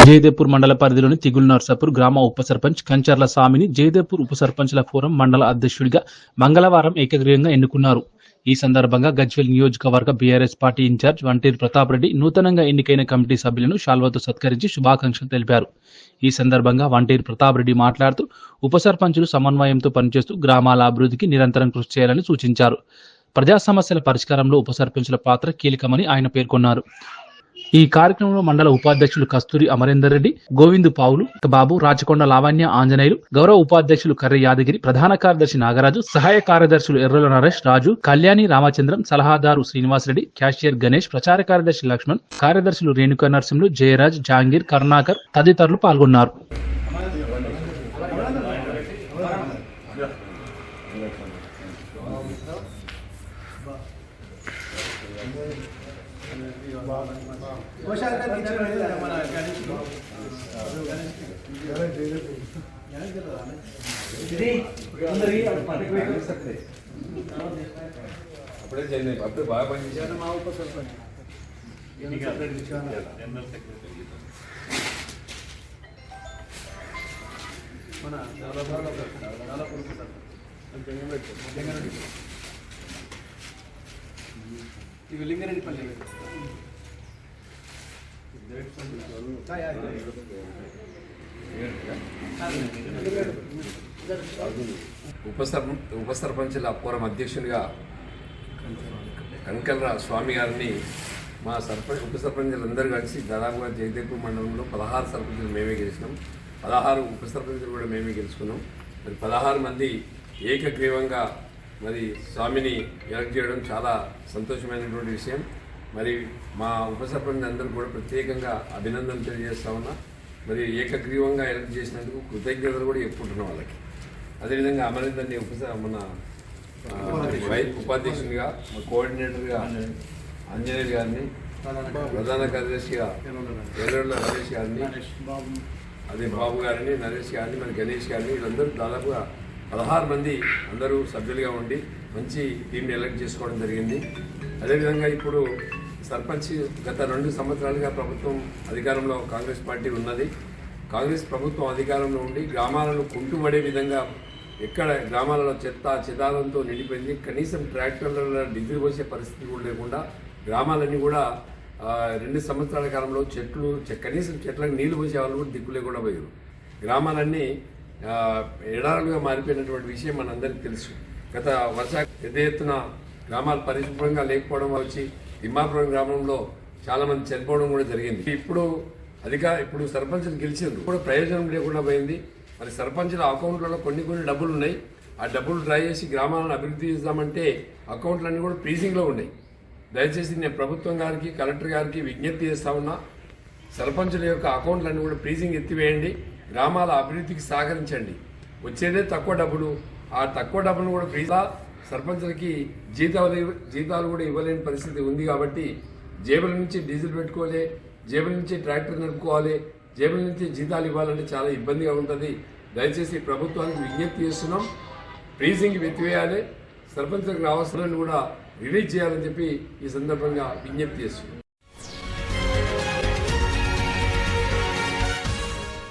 జయదేపూర్ మండల పరిధిలోని తిగుల్ నర్సాపూర్ గ్రామ ఉప సర్పంచ్ కంచర్ల స్వామిని జయదేపూర్ ఉప సర్పంచ్ల ఫోరం మండల అధ్యక్షుడిగా మంగళవారం ఏకగ్రీవంగా ఎన్నుకున్నారు. ఈ సందర్భంగా గజ్వేల్ నియోజకవర్గ బీఆర్ఎస్ పార్టీ ఇన్ఛార్జ్ వంటేరు ప్రతాప్ రెడ్డి నూతనంగా ఎన్నికైన కమిటీ సభ్యులను శాల్వాతో సత్కరించి శుభాకాంక్షలు తెలిపారు. ఈ సందర్భంగా వంటేరు ప్రతాప్ రెడ్డి మాట్లాడుతూ ఉప సర్పంచులు సమన్వయంతో పనిచేస్తూ గ్రామాల అభివృద్ధికి నిరంతరం కృషి చేయాలని సూచించారు. ప్రజా సమస్యల పరిష్కారంలో ఉప సర్పంచుల పాత్ర కీలకమని ఆయన పేర్కొన్నారు. ఈ కార్యక్రమంలో మండల ఉపాధ్యక్షులు కస్తూరి అమరేందర్ రెడ్డి, గోవిందు పావులు, బాబు, రాచకొండ లావణ్య ఆంజనేయులు, గౌరవ ఉపాధ్యక్షులు కర్రె యాదగిరి, ప్రధాన కార్యదర్శి నాగరాజు, సహాయ కార్యదర్శులు ఎర్రల నరేష్, రాజు, కళ్యాణి రామచంద్రం, సలహాదారు శ్రీనివాసరెడ్డి, క్యాషియర్ గణేష్, ప్రచార కార్యదర్శి లక్ష్మణ్, కార్యదర్శులు రేణుకా నరసింహులు, జయరాజ్, జహాంగీర్, కరుణాకర్ తదితరులు పాల్గొన్నారు. అప్పుడే బాగా పనిచేశారు మా ఉప సర్పంచ్ ఇవి లింగారెడ్డిపల్లి ఉప సర్పంచుల ఫోరం అధ్యక్షునిగా కంకల్ర స్వామి గారిని మా ఉప సర్పంచులందరూ కలిసి దాదాపుగా జయదేపూర్ మండలంలో 16 సర్పంచులు మేమే గెలిచినాం. 16 ఉప సర్పంచులు కూడా మేమే గెలుచుకున్నాం. మరి 16 మంది ఏకగ్రీవంగా మరి స్వామిని ఎలక్ట్ చేయడం చాలా సంతోషమైనటువంటి విషయం. మరి మా ఉప సర్పంచ్ అందరూ కూడా ప్రత్యేకంగా అభినందనలు తెలియజేస్తా ఉన్నా. మరి ఏకగ్రీవంగా ఎలక్ట్ చేసినందుకు కృతజ్ఞతలు కూడా చెప్పుకుంటున్నాం వాళ్ళకి. అదేవిధంగా అమరేందర్ని మన ఉపాధ్యక్షునిగా, మా కోఆర్డినేటర్గా ఆంజనేయులు గారిని, ప్రధాన కార్యదర్శిగా ఎర్రల నరేష్ గారిని, అదే బాబు గారిని, నరేష్ గారిని, మరి గణేష్ గారిని, వీళ్ళందరూ దాదాపుగా 16 మంది అందరూ సభ్యులుగా ఉండి మంచి టీంని ఎలక్ట్ చేసుకోవడం జరిగింది. అదేవిధంగా ఇప్పుడు సర్పంచ్ గత 2 సంవత్సరాలుగా ప్రభుత్వం అధికారంలో కాంగ్రెస్ పార్టీ ఉన్నది. కాంగ్రెస్ ప్రభుత్వం అధికారంలో ఉండి గ్రామాలను కుంటుపడే విధంగా ఎక్కడ గ్రామాలలో చెదారంతో నిండిపోయింది. కనీసం ట్రాక్టర్ల డీజిల్ పోసే పరిస్థితి కూడా లేకుండా గ్రామాలన్నీ కూడా 2 సంవత్సరాల కాలంలో కనీసం చెట్లకు నీళ్లు పోసే వాళ్ళు కూడా దిక్కు లేకుండా పోయారు. గ్రామాలన్నీ ఎడారులుగా మారిపోయినటువంటి విషయం మనందరికీ తెలుసు. గత పెద్ద ఎత్తున గ్రామాలు పరిశుభ్రంగా లేకపోవడం వచ్చి తిమ్మాపురం గ్రామంలో చాలామంది చనిపోవడం కూడా జరిగింది. ఇప్పుడు సర్పంచ్లు గెలిచిండ్రు కూడా ప్రయోజనం లేకుండా పోయింది. మరి సర్పంచ్ల అకౌంట్లలో కొన్ని డబ్బులు ఉన్నాయి. ఆ డబ్బులు డ్రా చేసి గ్రామాలను అభివృద్ధి చేద్దామంటే అకౌంట్లన్నీ కూడా ఫ్రీజింగ్లో ఉన్నాయి. దయచేసి నేను ప్రభుత్వం గారికి, కలెక్టర్ గారికి విజ్ఞప్తి చేస్తా ఉన్నా. సర్పంచుల యొక్క అకౌంట్లన్నీ కూడా ఫ్రీజింగ్ ఎత్తివేయండి. గ్రామాల అభివృద్ధికి సహకరించండి. వచ్చేదే తక్కువ డబ్బులు. ఆ తక్కువ డబ్బులు కూడా ఫ్రీగా సర్పంచులకి జీతాలు కూడా ఇవ్వలేని పరిస్థితి ఉంది. కాబట్టి జేబుల నుంచి డీజిల్ పెట్టుకోవాలి, జేబుల నుంచి ట్రాక్టర్ నడుపుకోవాలి, జేబుల నుంచి జీతాలు ఇవ్వాలంటే చాలా ఇబ్బందిగా ఉంటుంది. దయచేసి ప్రభుత్వానికి విజ్ఞప్తి చేస్తున్నాం. ఫ్రీజింగ్ ఎత్తివేయాలి, సర్పంచులకు రావాల్సిన కూడా రిలీజ్ చేయాలని చెప్పి ఈ సందర్భంగా విజ్ఞప్తి చేస్తున్నాం.